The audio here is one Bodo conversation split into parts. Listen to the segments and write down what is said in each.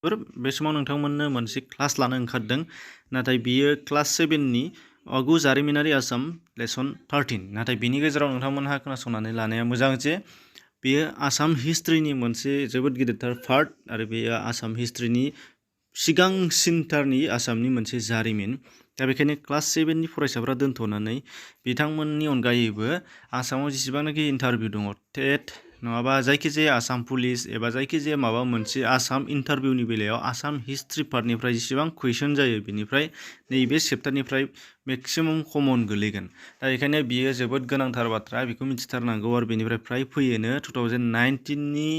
बे समाव नोंथांमोननो मोनसे क्लास लानो ओंखारदों नाथाय बियो क्लास 7 नि आगु जारिमिनारि आसाम लेसन 13 नाथाय बिनि गेजेराव नोंथांमोनहा खोनासंनानै लानाया मोजां जे बेयो आसाम हिस्ट्रिनि मोनसे जोबोद गिदिरथार पार्ट आरो बेयो आसाम हिस्ट्रिनि सिगांसिनथारनि आसामनि मोनसे जारिमिन दा बेखायनो क्लास 7 नि फरायसाफोरा दोनथ'नानै बिथांमोननि अनगायैबो आसामाव जेसेबांनाखि इन्टारभिउ दङ टेट नङाबा जायखिजाया आसाम पुलिस एबा जायखिजाया माबा मोनसे आसाम इन्टारभिउनि बेलायाव आसाम हिस्ट्रि पार्टनिफ्राय जेसेबां कुइसन जायो बिनिफ्राय नैबे चेप्टारनिफ्राय मेक्सिमाम कमन गोलैगोन दा बेखायनो बियो जोबोद गोनांथार बाथ्रा बेखौ मिथिथारनांगौ आरो बेनिफ्राय फ्राय फैयोनो 2019 नि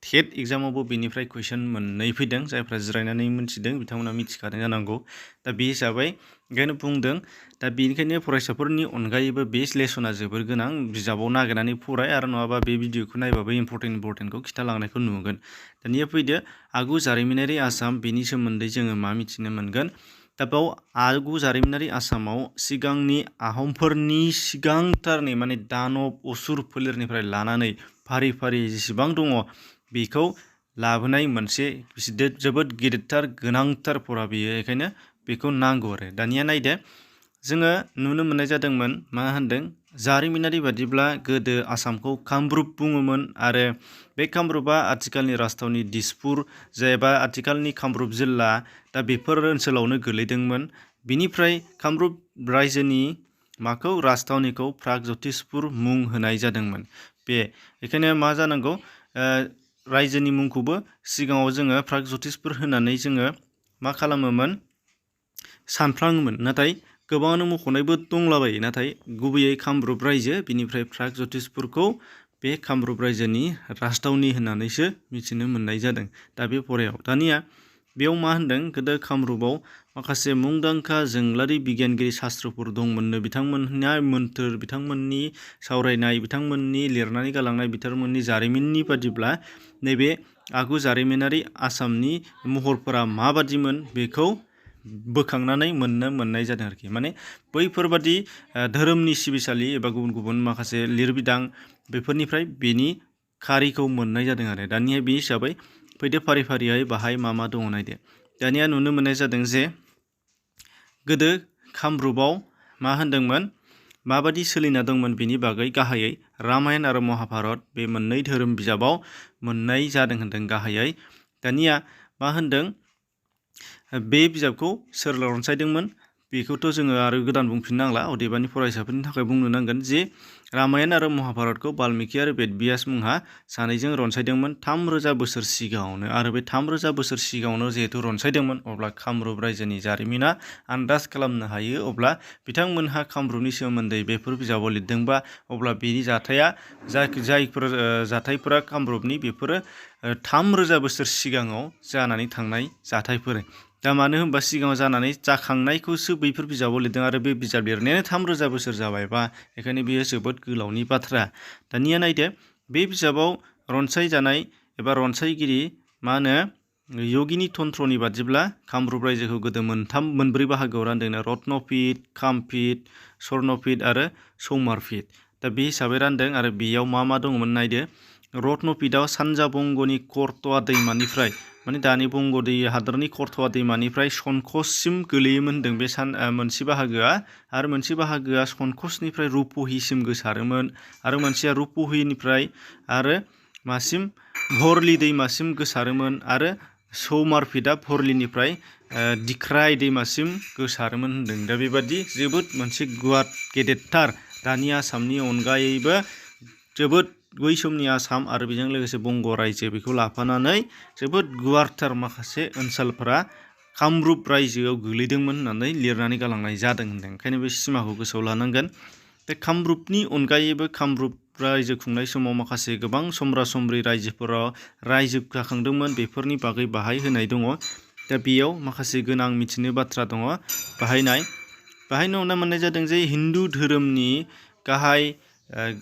टेट एग्जामावबो बेनिफ्राय कुइसन मोननै फैदों जायफ्रा जिरायनानै मिथिदों बिथांमोना मिथिखादों जानांगौ दा बे हिसाबै ओंखायनो बुंदों दा बेनिखायनो फरायसाफोरनि अनगायैबो बे लेसना जोबोर गोनां बिजाबाव नागिरनानै फराय आरो नङाबा बे भिडिअखौ नायबाबो इम्पर्टेन्टखौ खिथालांनायखौ नुगोन दानिया फैदो आगु जारिमिनारि आसाम बेनि सोमोन्दै जोङो मा मिथिनो मोनगोन दा बेयाव आगु जारिमिनारि आसामाव सिगांनि आहमफोरनि सिगांथारनि माने दानब असुर फोलेरनिफ्राय लानानै फारि फारि जेसेबां दङ बेखौ लाबोनाय मोनसे जोबोद गिदिरथार गोनांथार फरा बेयो बेखायनो बेखौ नांगौ आरो दानिया नायदो जोङो नुनो मोननाय जादोंमोन मा होनदों जारिमिनारि बादिब्ला गोदो आसामखौ कामरुप बुङोमोन आरो बे कामरुपा आथिखालनि राजथावनि दिसपुर जेबा आथिखालनि कामरुप जिल्ला दा बेफोर ओनसोलावनो गोलैदोंमोन बिनिफ्राय कामरुप रायजोनि माखौ राजथावनिखौ प्रागज्यतिसपुर मुं होनाय जादोंमोन बेखायनो मा जानांगौ रायजोनि मुंखौबो सिगाङाव जोङो प्रागज्यतिसपुर होनानै जोङो मा खालामोमोन सानफ्लाङोमोन नाथाय गोबाङानो मख'नायबो दंलाबायो नाथाय गुबैयै कामरुप रायजो बिनिफ्राय प्रागज्यतिसपुरखौ बे कामरुप रायजोनि राजथावनि होननानैसो मिथिनो मोननाय जादों दा बे फरायाव दानिया बेयाव मा होनदों गोदो कामरुपाव माखासे मुंदांखा जोंलारि बिगियानगिरि शास्त्रफोर दंमोननो बिथांमोनहा मोन्थोर बिथांमोननि सावरायनाय बिथांमोननि लिरनानै गालांनाय बिथांमोननि जारिमिननि बादिब्ला नैबे आगु जारिमिनारि आसामनि महरफोरा माबादिमोन बेखौ बोखांनानै मोननाय जादों आरोखि माने बैफोरबादि धोरोमनि सिबिसालि एबा गुबुन गुबुन माखासे लिरबिदां बेफोरनिफ्राय बेनि खारिखौ मोननाय जादों आरो दानिया बे हिसाबै फैदो फारि फारियै बाहाय मा मा दङ नायदो दानिया नुनो मोननाय जादों जे गोदो कामरुपाव मा होनदोंमोन माबादि सोलिना दंमोन बेनि बागै गाहायै रामायण आरो महाभारत बे मोननै धोरोम बिजाबाव मोननाय जादों होनदों गाहायै दानिया मा होनदों बे बिजाबखौ सोर रनसायदोंमोन बेखौथ' जोङो आरो गोदान बुंफिननांला अदेबानि फरायसाफोरनि थाखाय बुंनो नांगोन जे रामायण आरो महाभारतखौ बाल्मिकि आरो बेदव्यास मुंहा सानैजों रनसायदोंमोन 3000 बोसोर सिगाङावनो आरो बे 3000 बोसोर सिगाङावनो जिहेतु रनसायदोंमोन अब्ला कामरुप रायजोनि जारिमिना आन्दाज खालामनो हायो अब्ला बिथांमोनहा कामरुपनि सोमोन्दै बेफोर बिजाबाव लिरदोंबा अब्ला बेनि जाथाया जायफोर जाथायफोरा कामरुपनि बेफोरो 3000 बोसोर सिगाङाव जानानै थांनाय जाथायफोर दा मानो होनबा सिगाङाव जानानै जाखांनायखौसो बैफोर बिजाबाव लिरदों आरो बे बिजाब लिरनायानो 3000 बोसोर जाबायबा बेखायनो बेयो जोबोद गोलावनि बाथ्रा दानिया नायदो बे बिजाबाव रनसायजानाय एबा रनसायगिरि मा होनो यगिनी तन्त्रनि बादिब्ला कामरुप रायजोखौ गोदो मोनब्रै बाहागोआव रानदोंनो रत्नपीठ कामपीठ स्वर्णपीठ आरो सौमारपीठ दा बे हिसाबै रानदों आरो बेयाव मा मा दङमोन नायदो रत्नपीठआव सानजा बंग'नि करत'वा दैमानिफ्राय माने दानि बंग' दै हादरनि करत'वा दैमानिफ्राय सनकससिम गोलैयोमोन होनदों बे मोनसे बाहागोआ आरो मोनसे बाहागोआ सनकसनिफ्राय रुपहिसिम गोसारोमोन आरो मोनसेया रुपहिनिफ्राय आरो मासिम भरलि दैमासिम गोसारोमोन आरो सौमारपीठआ भरलिनिफ्राय दिख्राय दैमासिम गोसारोमोन होनदों दा बेबादि जोबोद मोनसे गुवार गेदेरथार दानि आसामनि अनगायैबो जोबोद बै समनि आसाम आरो बेजों लोगोसे बंग' रायजो बेखौ लाफानानै जोबोद गुवारथार माखासे ओनसोलफोरा कामरुप रायजोआव गोलैदोंमोन होननानै लिरनानै गालांनाय जादों होनदों ओंखायनो बे सिमाखौ गोसोआव लानांगोन बे कामरुपनि अनगायैबो कामरुप रायजो खुंनाय समाव माखासे गोबां समब्रा समब्रि रायजोफोराव रायजो जाखांदोंमोन बेफोरनि बागै बाहाय होनाय दङ दा बेयाव माखासे गोनां मिथिनो बाथ्रा दङ बाहायनो नुनो मोननाय जादों जे हिन्दु धोरोमनि गाहाय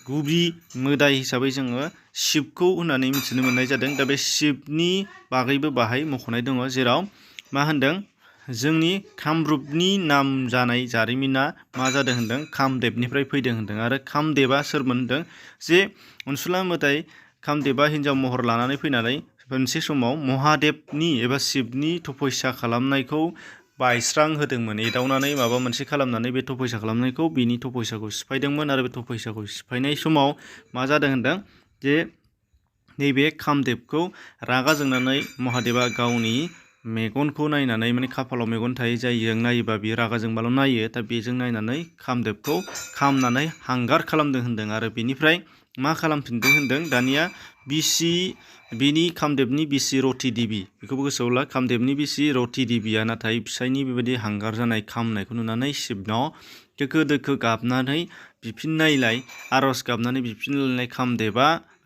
गुदि मोदाय हिसाबै जोङो शिबखौ होननानै मिथिनो मोननाय जादों दा बे शिबनि बागैबो बाहाय मख'नाय दङ जेराव मा होनदों जोंनि कामरुपनि नाम जानाय जारिमिना मा जादों होनदों कामदेबनिफ्राय फैदों होनदों आरो कामदेबा सोरमोन होनदों जे अनसुला मोदाय कामदेबा हिन्जाव महर लानानै फैनानै मोनसे समाव महादेबनि एबा शिबनि तपस्या खालामनायखौ बायस्रां होदोंमोन, एदावनानै माबा मोनसे खालामनानै बे तपस्या खालामनायखौ बिनि तपस्याखौ सिफायदोंमोन। आरो बे तपस्याखौ सिफायनाय समाव मा जादों होनदों जे नैबे कामदेबखौ रागा जोंनानै महादेबा गावनि मेगनखौ नायनानै, माने खाफालाव मेगन थायो जायजों नायोबा बियो रागा जोंबाल' नायो, दा बेजों नायनानै कामदेबखौ खामनानै हांगार खालामदों होनदों। आरो बेनिफ्राय मा खालामफिनदों होनदों दानिया बिनि कामदेबनि बिसि रति देबि, बेखौबो गोसोआव ला, कामदेबनि बिसि रति देबिया नाथाय फिसायनि बेबायदि हांगार जानाय खामनायखौ नुनानै शिबनाव दोखो दोखो गाबनानै बिफिननायलाय, आरज गाबनानै बिफिनलायनाय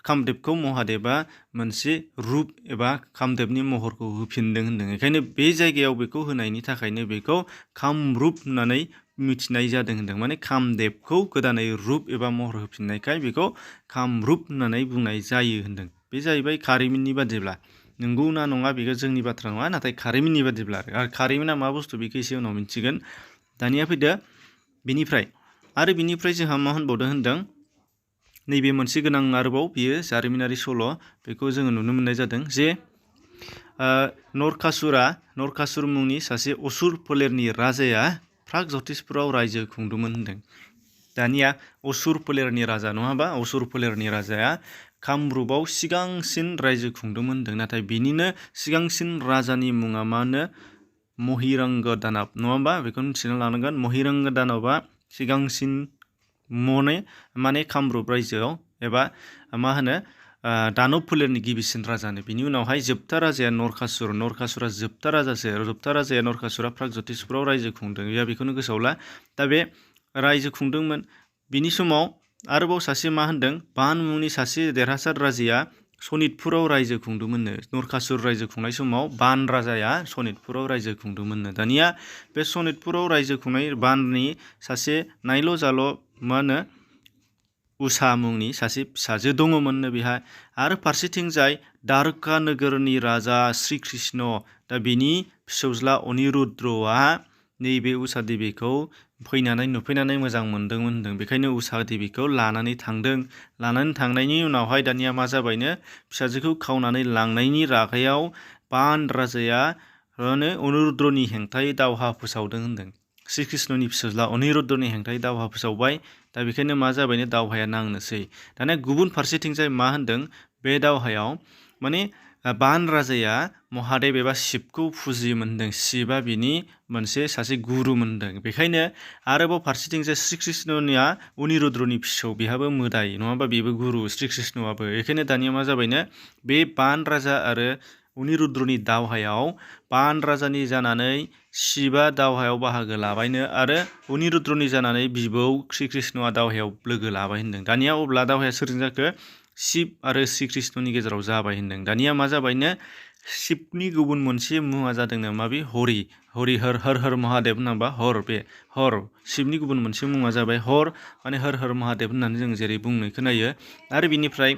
कामदेबखौ महादेबा मोनसे रुप एबा कामदेबनि महरखौ होफिनदों होनदों। बेखायनो बे जायगायाव बेखौ होनायनि थाखायनो बेखौ कामरुप होननानै मिथिनाय जादों होनदों। माने कामदेबखौ गोदानै रुप एबा महर होफिननायखाय बेखौ कामरुप होननानै बुंनाय जायो होनदों। बे जाहैबाय खारिमिननि बादिब्ला। नंगौ ना नङा बेखौ जोंनि बाथ्रा नङा, नाथाय खारिमिननि बादिब्ला। आरो खारिमिना मा बुस्थु बेखौ एसे उनाव मिथिगोन। दानिया फैदो बिनिफ्राय जोंहा मा होनबावदों होनदों, नैबे मोनसे गोनां आरोबाव बियो जारिमिनारि सल', बेखौ जोङो नुनो मोननाय जादों जे नरकासुर मुंनि सासे असुर फोलेरनि राजाया प्रागज्यतिसपुराव रायजो खुंदोंमोन होनदों। दानिया असुर फोलेरनि राजा नङाबा, असुर फोलेरनि राजाया कामरुपाव सिगांसिन रायजो खुंदोंमोन होनदों। नाथाय बिनिनो सिगांसिन राजानि मुङा मा होनो, महिरंग दानब नङा होमबा? बेखौ मिथिना लानांगोन। महिरंग दानबआ सिगांसिन माने कामरुप रायजोआव एबा मा होनो दानब फोलेरनि गिबिसिन राजानो। बिनि उनावहाय जोबथा राजाया नरकासुरा जोबथा राजाया नरकासुरा प्रागज्यतिसपुराव रायजो खुंदों। बेखौनो गोसोआव ला। दा बे रायजो खुंदोंमोन। बिनि समाव आरोबाव सासे मा होनदों, बान मुंनि सासे देरहासार राजाया सनितपुराव रायजो खुंदोंमोननो। नरकासुर रायजो खुंनाय समाव बान राजाया सनितपुराव रायजो खुंदोंमोननो। दानिया बे सनितपुराव रायजो खुंनाय बाननि सासे नायल' जाल' मा होनो उषा मुंनि सासे फिसाजो दङमोननो बेहा। आरो फारसेथिंजाय द्वारका नोगोरनि राजा श्री कृष्ण, दा बिनि फिसौज्ला अनिरुद्धआ नैबे उषा देबिखौ नुफैनानै मोजां मोनदोंमोन होनदों। बेखायनो उषा देबिखौ लानानै थांदों। लानानै थांनायनि उनावहाय दानिया मा जाबायनो, फिसाजोखौ खावनानै लांनायनि रागायाव बान राजाया अनिरुद्धनि हेंथायै दावहा फोसावदों होनदों। श्री कृष्णनि फिसाज्ला अनिरुद्धनि हेंथायै दावहा फोसावबाय। दा बेखायनो मा जाबायनो, दावहाया नांनोसै। दानिया गुबुन फारसेथिंजाय मा होनदों, बे दावहायाव माने बान राजाया महादेब एबा शिबखौ फुजियोमोन होनदों। शिबआ बिनि मोनसे सासे गुरुमोन होनदों। बेखायनो आरोबाव फारसेथिंजाय श्री कृष्णनिया अनिरुद्धनि फिसौ, बेहाबो मोदाय नङाबा बेबो गुरु श्री कृष्णआबो। बेखायनो दानिया मा जाबायनो, बे बान राजा आरो अनिरुद्धनि दावहायाव बान राजानि जानानै शिबआ दावहायाव बाहागो लाबायनो, आरो अनिरुद्धनि जानानै बिबौ श्री कृष्णआ दावहायाव लोगो लाबाय होनदों। दानिया अब्ला दावहाया सोरजों जाखो, शिब आरो श्री कृष्णनि गेजेराव जाबाय होनदों। दानिया मा जाबायनो, शिबनि गुबुन मोनसे मुङा जादोंनो माबे, हरि हर हर महादेब होननांबा हर। शिबनि गुबुन मोनसे मुङा जाबाय हर, माने हर हर महादेब होननानै जों जेरै बुंनो खोनायो। आरो बिनिफ्राय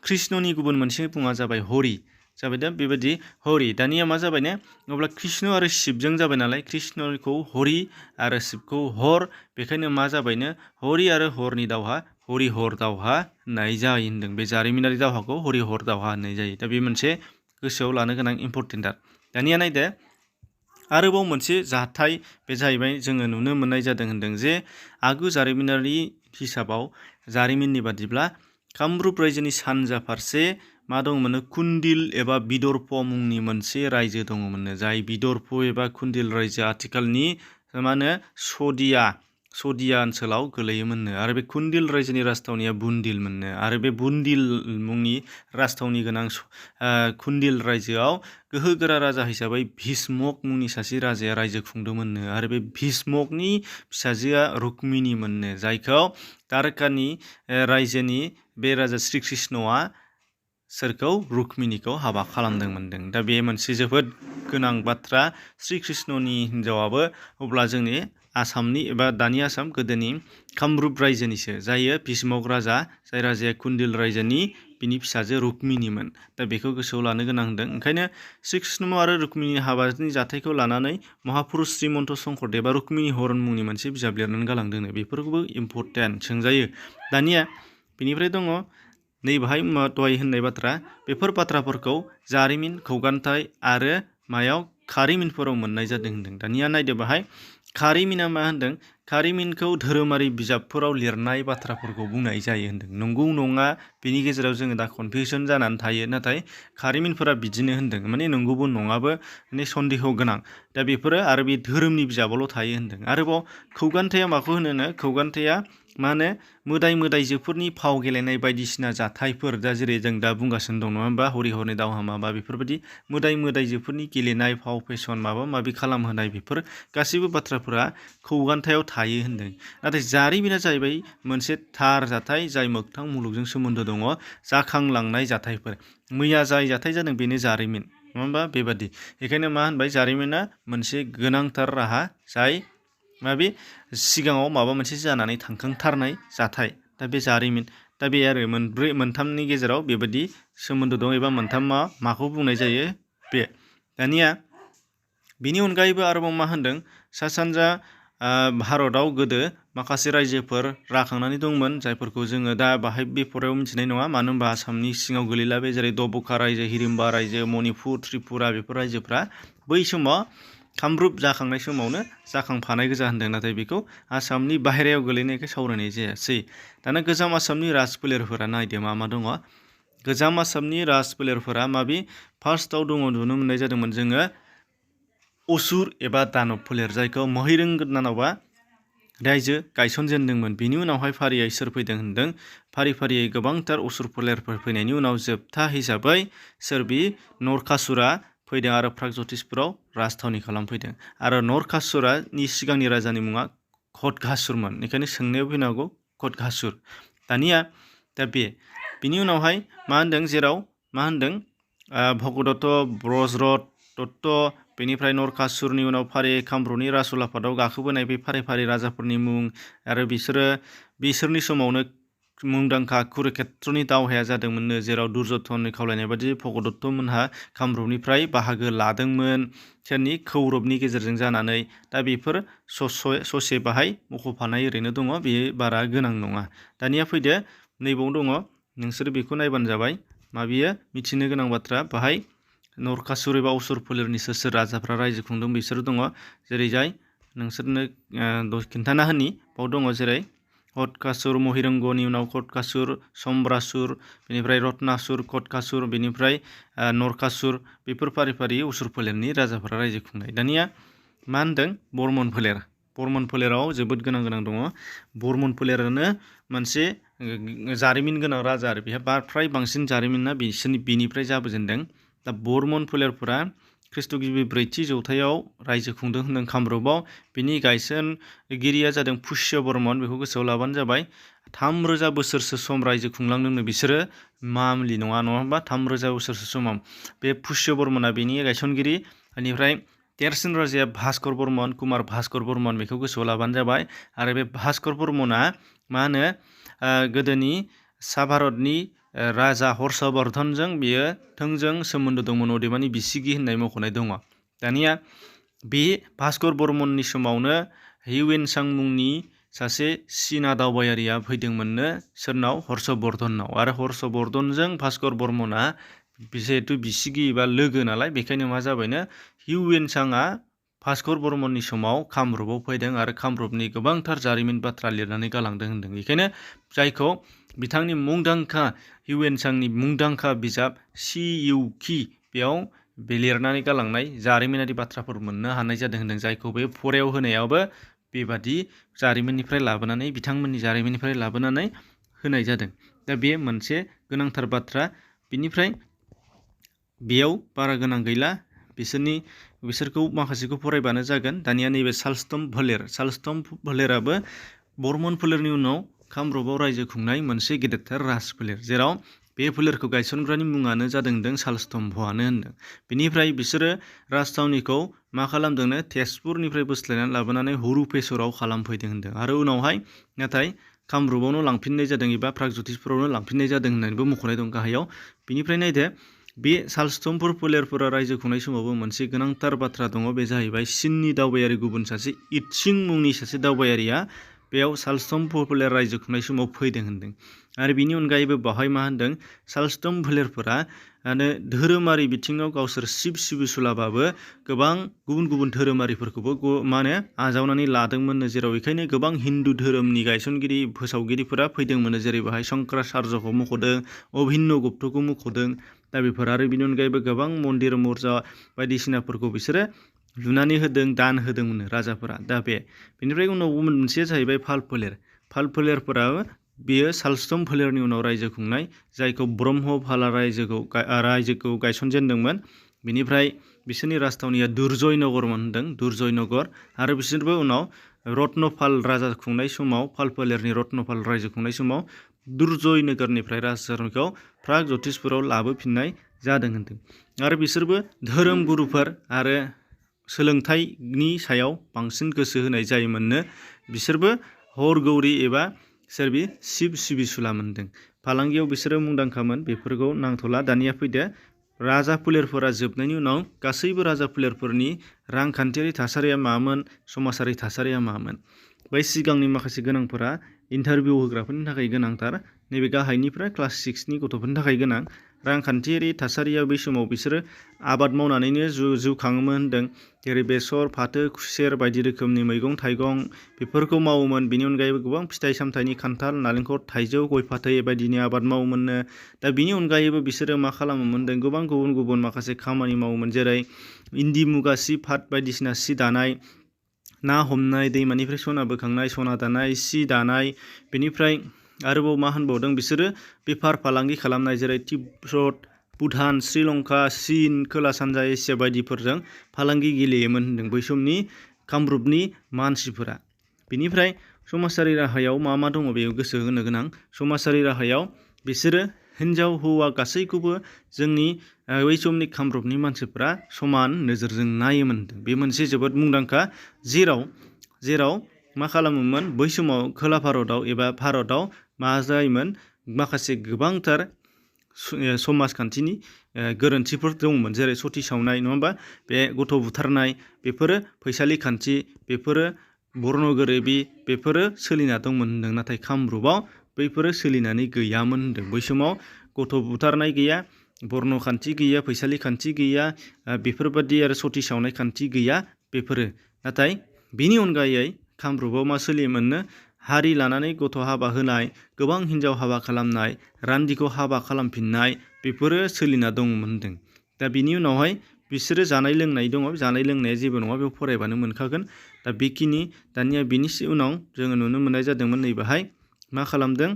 कृष्णनि गुबुन मोनसे मुङा जाबाय हरि। जाबाय दा बेबायदि हरि। दानिया मा जाबायनो, अब्ला कृष्ण आरो शिबजों जाबाय नालाय, कृष्णखौ हरि आरो शिबखौ हर। बेखायनो मा जाबायनो, हरि आरो हरनि दावहा, हरि हर दावहा होननाय जायो होनदों। बे जारिमिनारि दावहाखौ हरि हर दावहा होननाय जायो। दा बे मोनसे गोसोआव लानो गोनां इम्परटेन्ट। दानिया नायदो आरोबाव मोनसे जाथाय, बे जाहैबाय जोङो नुनो मोननाय जादों होनदों जे आगु जारिमिनारि हिसाबाव, जारिमिननि बादिब्ला कामरुप रायजोनि सानजा फारसे मा दङमोननो, कुन्दिल एबा विदर्भ मुंनि मोनसे रायजो दङमोननो। जाय विदर्भ एबा कुन्दिल रायजोआ आथिखालनि मा होनो सदिया ओनसोलाव गोलैयोमोननो। आरो बे कुन्दिल रायजोनि राजथावनिया बुन्दिलमोननो। आरो बे बुन्दिल मुंनि राजथावनि गोनां कुन्दिल रायजोआव गोहोगोरा राजा हिसाबै भीष्मक मुंनि सासे राजाया रायजो खुंदोंमोननो। आरो बे भीष्मकनि फिसाजोआ रुक्मिनिमोननो, जायखौ द्वारकानि रायजोनि बे राजा श्री कृष्णआ सोरखौ, रुक्मिनिखौ हाबा खालामदोंमोनदों। दा बे मोनसे जोबोद गोनां बाथ्रा। श्री कृष्णनि हिनजावाबो अब्ला जोंनि आसामनि एबा दानि आसाम, गोदोनि कामरुप रायजोनिसो जायो भीष्मक राजा, जाय राजाया कुन्दिल रायजोनि बिनि फिसाजो रुक्मिनिमोन। दा बेखौ गोसोआव लानो गोनां होनदों। ओंखायनो श्री कृष्ण आरो रुक्मिनि हाबानि जाथायखौ लानानै महापुरुष श्रीमन्त शंकरदेबा रुक्मिनि हरन मुंनि मोनसे बिजाब लिरनानै गालांदोंनो। बेफोरखौबो इम्परटेन्ट सोंजायो। दानिया बेनिफ्राय दङ नैबेहाय दहाय होननाय बाथ्रा बेफोर बाथ्राफोरखौ जारिमिन खौगान्थाय आरो मायाव खारिमिनफोराव मोननाय जादों होनदों। दानिया नायदो बाहाय खारिमिना मा होनदों? खारिमिनखौ धोरोमारि बिजाबफोराव लिरनाय बाथ्राफोरखौ बुंनाय जायो होनदों। नंगौ नङा बेनि गेजेराव जोङो दा कनफिउसन जानानै थायो। नाथाय खारिमिनफोरा बिदिनो होनदों, माने नंगौबो नङाबो माने सन्देह गोनां। दा बेफोरो आरो बे धोरोमनि बिजाबावल' थायो होनदों। आरोबाव खौगान्थाया माखौ होनोनो? खौगान्थाया मा होनो? मोदाय मोदायजोफोरनि फाव गेलेनाय बायदिसिना जाथायफोर, दा जेरै जों दा बुंगासिनो दं नङा होमबा? हरि हरनि दावहा माबा बेफोरबायदि मोदाय मोदायजोफोरनि गेलेनाय फाव फेसन माबा माबि खालामहोनाय बेफोर गासैबो बाथ्राफोरा खौगान्थायाव थायो होनदों। नाथाय जारिमिना जाहैबाय मोनसे थार जाथाय जाय मोगथां मुलुगजों सोमोन्दो दङ, जाखांलांनाय जाथायफोर। मैया जाय जाथाय जादों बेनो जारिमिन, नङा होमबा? बेबादि। बेखायनो मा होनबाय? जारिमिना मोनसे गोनांथार राहा जाय माबे सिगाङाव माबा मोनसे जानानै थांखांथारनाय जाथाय। दा बे जारिमिन। दा बे आरो मोनथामनि गेजेराव बेबायदि सोमोन्दो दं, एबा मोनथामा माखौ बुंनाय जायो बे। दानिया बिनि अनगायैबो आरोबाव मा होनदों? सा सानजा भारताव गोदो माखासे रायजोफोर राखांनानै दंमोन, जायफोरखौ जोङो दा बाहाय बे फरायाव मिथिनाय नङा, मानो होनबा आसामनि सिङाव गोलैला बे। जेरै दब'खा रायजो, हिरिम्बा रायजो, मणिपुर, त्रिपुरा बेफोर रायजोफ्रा बै समाव कामरुप जाखांनाय समावनो जाखांफानाय गोजा होनदों। नाथाय बेखौ आसामनि बाहेरायाव गोलैनायखाय सावरायनाय जायासै। दाना गोजाम आसामनि राजफोलेरफोरा नायदो मा मा दङ। गोजाम आसामनि राजफोलेरफोरा माबे फार्स्टआव दङ नुनो मोननाय जादोंमोन जोङो असुर एबा दानब फोलेर, जायखौ महिरंगनावा रायजो गायसनजेनदोंमोन। बिनि उनावहाय फारियै सोर फैदों होनदों? फारि फारियै गोबांथार असुर फोलेरफोर फैनायनि उनाव जोबथा हिसाबै सोर? बि नरकासुरा फैदों आरो प्रागज्यतिसपुराव राजथावनि खालामफैदों। आरो नरकासुरानि सिगांनि राजानि मुङा खदगासुरमोन। बेखायनो सोंनायाव फैनो हागौ खदगासुर। दानिया दा बिनि उनावहाय मा होनदों? जेराव मा होनदों? भगदत्त, ब्रजरथ दत्त, बेनिफ्राय नरकासुरनि उनाव फारियै कामरुपनि राजउलाफादाव गाखोबोनाय बे फारि फारि राजाफोरनि मुं, आरो बिसोरनि समावनो मुंदांखा कुरुक्षेत्रनि दावहाया जादोंमोननो, जेराव दुर्योधननि खावलायनाय बायदि भगदत्त मोनहा कामरुपनिफ्राय बाहागो लादोंमोन, सोरनि? कौरबनि गेजेरजों जानानै। दा बेफोर ससे बाहाय मख'फानाय ओरैनो दङ, बेयो बारा गोनां नङा। दानिया फैदो नैबाव दङ, नोंसोर बेखौ नायबानो जाबाय। मा बेयो मिथिनो गोनां बाथ्रा? बाहाय नरकासुर एबा असुर फोलेरनि सोर राजाफ्रा रायजो खुंदों बिसोर दङ। जेरै जाय नोंसोरनो खिन्थाना होनि, बाव दङ जेरै खदगासुर, महिरंगनि उनाव खदगासुर, सम्रासुर, बेनिफ्राय रत्नासुर, खदगासुर, बेनिफ्राय नरकासुर, बेफोर फारि फारि असुर फोलेरनि राजाफोरा रायजो खुंनाय। दानिया मा होनदों? बर्मन फोलेर। बर्मन फोलेराव जोबोद गोनां दङ। बर्मन फोलेरानो मोनसे जारिमिन गोनां राजा आरो बेहा फ्राय बांसिन जारिमिना बिनिफ्राय जाबोजेनदों। दा बर्मन फोलेरफोरा खृष्ट गिबि 4थि जौथायाव रायजो खुंदों होनदों कामरुपआव। बिनि गायसनगिरिया जादों पुष्य बर्मन, बेखौ गोसोआव लाबानो जाबाय। 3000 बोसोरसो सम रायजो खुंलांदोंनो बिसोरो, मामुलि नङा होमबा? 3000 बोसोरसो समाव बे पुष्य बर्मना बेनि गायसनगिरि। बेनिफ्राय देरसिन राजाया भास्कर बर्मन, कुमार भास्कर बर्मन, बेखौ गोसोआव लाबानो जाबाय। आरो बे भास्कर बर्मना मा होनो? गोदोनि सा भारतनि राजा हर्षवर्धनजों बियो थोंजों सोमोन्दो दंमोन, अदेबानि बिसिगि होननाय मख'नाय दङ। दानिया बे भास्कर बर्मननि समावनो हिउएनसां मुंनि सासे चीना दावबायारिया फैदोंमोननो, सोरनाव? हर्षवर्धननाव। आरो हर्षवर्धनजों भास्कर बर्मना जिहेथु बिसिगि एबा लोगो नालाय, बेखायनो मा जाबायनो? हिउएनसांआ भास्कर बर्मननि समाव कामरुपआव फैदों आरो कामरुपनि गोबांथार जारिमिन बाथ्रा लिरनानै गालांदों होनदों। बेखायनो जायखौ बिथांनि मुंदांखा हिउएनसांनि मुंदांखा बिजाब सि इउ कि, बेयाव बे लिरनानै गालांनाय जारिमिनारि बाथ्राफोर मोननो हानाय जादों होनदों, जायखौ बे फरायाव होनायावबो बेबादि जारिमिननिफ्राय लाबोनानै, बिथांमोननि जारिमिननिफ्राय लाबोनानै होनाय जादों। दा बे मोनसे गोनांथार बाथ्रा। बिनिफ्राय बेयाव बारा गोनां गैला, बिसोरखौ माखासेखौ फरायबानो जागोन। दानिया नैबे शालस्तम्भ फोलेर। शालस्तम्भ फोलेराबो बर्मन फोलेरनि उनाव कामरुपआव रायजो खुंनाय मोनसे गेदेरथार राज फोलेर, जेराव बे फोलेरखौ गायसनग्रानि मुङानो जादों शालस्तम्भआनो होनदों। बेनिफ्राय बिसोरो राजथावनिखौ मा खालामदोंनो? तेजपुरनिफ्राय बोस्लायनानै लाबोनानै हरुपेश्वराव खालामफैदों होनदों। आरो उनावहाय नाथाय कामरुपआवनो लांफिननाय जादों, एबा प्रागज्यतिसपुरावनो लांफिननाय जादों होननानैबो मख'नाय दं गाहायाव। बिनिफ्राय नायदो, बे शालस्तम्भ फोलेरफोरा रायजो खुंनाय समावबो मोनसे गोनांथार बाथ्रा दङ, बे जाहैबाय चीननि दावबायारि गुबुन सासे इत्सिं मुंनि सासे दावबायारिया बेयाव सालस्टम फोलेर रायजो खुंनाय समाव फैदों होनदों। आरो बिनि अनगायैबो बावहाय मा होनदों सालस्टम फोलेरफोरा धोरोमारि बिथिङाव गावसोर सिबिसुलाबाबो गोबां गुबुन गुबुन धोरोमारिफोरखौबो आजावनानै लादोंमोननो, जेराव बेखायनो गोबां हिन्दु धोरोमनि गायसनगिरि फोसावगिरिफोरा फैदोंमोन, जेरै बाहाय शंकराचार्यखौ मख'दों, अभिन्नगुप्तखौ मख'दों। दा बेफोर आरो बिनि अनगायैबो गोबां मन्दिर मर्जा बायदिसिनाफोरखौ बिसोरो लुनानै होदों, दान होदोंमोन राजाफोरा। दा बेनिफ्राय उनाव मोनसेया जाहैबाय पाल फोलेर। पाल फोलेरफोरा बेयो सालस्टम फोलेरनि उनाव रायजो खुंनाय, जायखौ ब्रह्मपाला रायजोखौ गायसनजेनदोंमोन। बिनिफ्राय बिसोरनि राजथावनिया दुर्जयनगरमोन होनदों, दुर्जयनगर। आरो बिसोरबो उनाव रत्नपाल राजा खुंनाय समाव, पाल फोलेरनि रत्नपाल रायजो खुंनाय समाव दुर्जयनगरनिफ्राय राजथावनिखौ प्राग ज्योतिषपुराव लाबोफिननाय जादों होनदों। आरो बिसोरबो धोरोम गुरुफोर आरो सोलोंथाइनि सायाव बांसिन गोसो होनाय जायोमोननो। बिसोरबो हरगौरी एबा शिब सिबिसुला मोनदों। फालांगियाव बिसोरो मुंदांखामोन, बेफोरखौ नांथ'ला। दानिया फैदो राजा फोलेरफोरा जोबनायनि उनाव गासैबो राजा फोलेरफोरनि रांखान्थियारि थासारिया मामोन, समाजारि थासारिया मामोन। बै सिगांनि माखासे गोनांफोरा इन्टारभिउ होग्राफोरनि थाखाय गोनांथार, नैबे गाहायनिफ्राय क्लास 6नि गथ'फोरनि थाखाय गोनां। रांखान्थियारि थासारिया बै समाव बिसोरो आबाद मावनानैनो जिउ खाङोमोन होनदों, जेरै बेसर, फाथो, खुसेर बायदि रोखोमनि मैगं थाइगं बेफोरखौ मावोमोन। बेनि अनगायैबो गोबां फिथाइ सामथाइनि खान्थाल, नालेंखर, थाइजौ, गय फाथै बायदिनि आबाद मावोमोननो। दा बिनि अनगायैबो बिसोरो मा खालामोमोन होनदों, गोबां गुबुन गुबुन माखासे खामानि मावोमोन, जेरै इन्दि, मुगा सि, फात बायदिसिना सि दानाय, ना हमनाय, दैमानिफ्राय सना बोखांनाय, सना दानाय, सि दानाय। बेनिफ्राय आरोबाव मा होनबावदों बिसोरो बेफार फालांगि खालामनाय, जेरै तिब्बत, भुटान, श्रीलंका, चीन, खोला सानजा एसिया बायदिफोरजों फालांगि गेलेयोमोन होनदों बै समनि कामरुपनि मानसिफोरा। बिनिफ्राय समाजारि राहायाव मा दङ बेयाव गोसो होनो गोनां। समाजारि राहायाव बिसोरो हिन्जाव हौवा गासैखौबो जोंनि बै समनि कामरुपनि मानसिफोरा समान नोजोरजों नायोमोन। बे मोनसे जोबोद मुंदांखा, जेराव मा खालामोमोन बै समाव खोला भारताव एबा भारताव मा जायोमोन, माखासे गोबांथार समाजखान्थिनि गोरोन्थिफोर दंमोन, जेरै सति सावनाय, नङा होमबा, बे गथ' बुथारनाय, बेफोरो फैसालि खान्थि, बेफोरो बर्न गोरोबि, बेफोरो सोलिना दंमोन होनदों। नाथाय कामरुपआव बैफोरो सोलिनानै गैयामोन होनदों। बै समाव गथ' बुथारनाय गैया, बर्न खान्थि गैया, फैसालि खान्थि गैया, बेफोरबादि आरो सति सावनाय खान्थि गैया बेफोरो। नाथाय बिनि अनगायै कामरुपआव मा सोलियोमोननो, हारि लानानै गथ' हाबा होनाय, गोबां हिन्जाव हाबा खालामनाय, रान्दिखौ हाबा खालामफिननाय, बेफोरो सोलिना दंमोन होनदों। दा बिनि उनावहाय बिसोरो जानाय लोंनाय दङ, जानाय लोंनाया जेबो नङा, बेयाव फरायबानो मोनखागोन। दा बेखिनि। दानिया बिनि उनाव जोङो नुनो मोननाय जादोंमोन नैबेहाय मा खालामदों,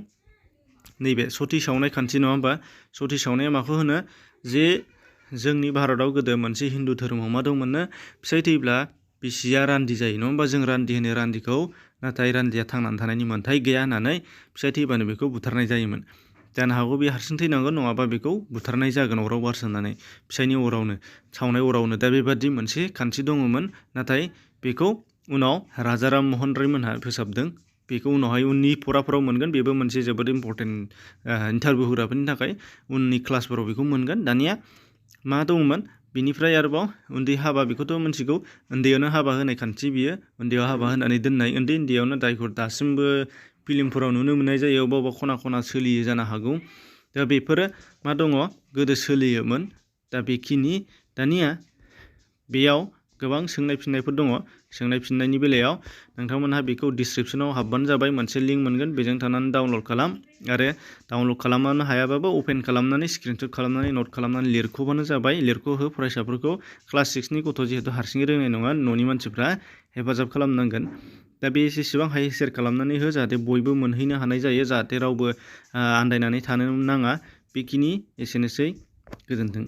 नैबे सति सावनाय खान्थि, नङा होमबा। सति सावनाया माखौ होनो, जे जोंनि भारताव गोदो मोनसे हिन्दु धोरोमाव मा दंमोननो, फिसाय थैब्ला बिसिया रान्दि जायो, नङा होमबा। जों रान्दि होनो रान्दिखौ, नाथाय रान्दिया थांनानै थानायनि मोन्थाय गैया होननानै फिसाय थैबानो बेखौ बुथारनाय जायोमोन। जानो हागौ बे हारसिं थैनांगोन, नङाबा बेखौ बुथारनाय जागोन अराव बारसोमनानै, फिसायनि अरावनो, सावनाय अरावनो। दा बेबादि मोनसे खान्थि दङमोन, नाथाय बेखौ उनाव राजा राममहन राय मोनहा फोसाबदों। बेखौ उनावहाय उननि फराफोराव मोनगोन, बेबो मोनसे जोबोद इम्परटेन्ट इन्टारभिउ होग्राफोरनि थाखाय, उननि क्लासफोराव बेखौ मोनगोन। दानिया मा दङमोन, बिनिफ्राय आरोबाव उन्दै हाबा, बेखौथ' मिथिगौ, उन्दैयावनो हाबा होनाय खान्थि, बियो उन्दैयाव हाबा होनानै दोननाय, उन्दैयावनो दायखौ दासिमबो फिल्मफोराव नुनो मोननाय जायो, अबेबा खना खना सोलियो जानो हागौ। दा बेफोरो मा दङ, गोदो सोलियोमोन। दा बेखिनि। दानिया बेयाव गोबां सोंनाय फिन्नायफोर दङ। सोंनाय फिन्नायनि बेलायाव नोंथांमोनहा बेखौ डिसक्रिपसनाव हाबबानो जाबाय, मोनसे लिंक मोनगोन, बेजों थानानै डाउनलड खालाम। आरो डाउनलड खालामनो हायाबाबो अपेन खालामनानै स्क्रिनशट खालामनानै नट खालामनानै लिरख'बानो जाबाय। लिरख'हो फरायसाफोरखौ। क्लास 6नि गथ' जिहेतु हारसिङै रोंनाय नङा, न'नि मानसिफ्रा हेफाजाब खालामनांगोन। दा बे जेसेबां हायो सेयार खालामनानै हो, जाहाथे बयबो मोनहैनो हानाय जायो, जाहाथे रावबो आन्दायनानै थानो नाङा। बेखिनि, एसेनोसै, गोजोन्थों।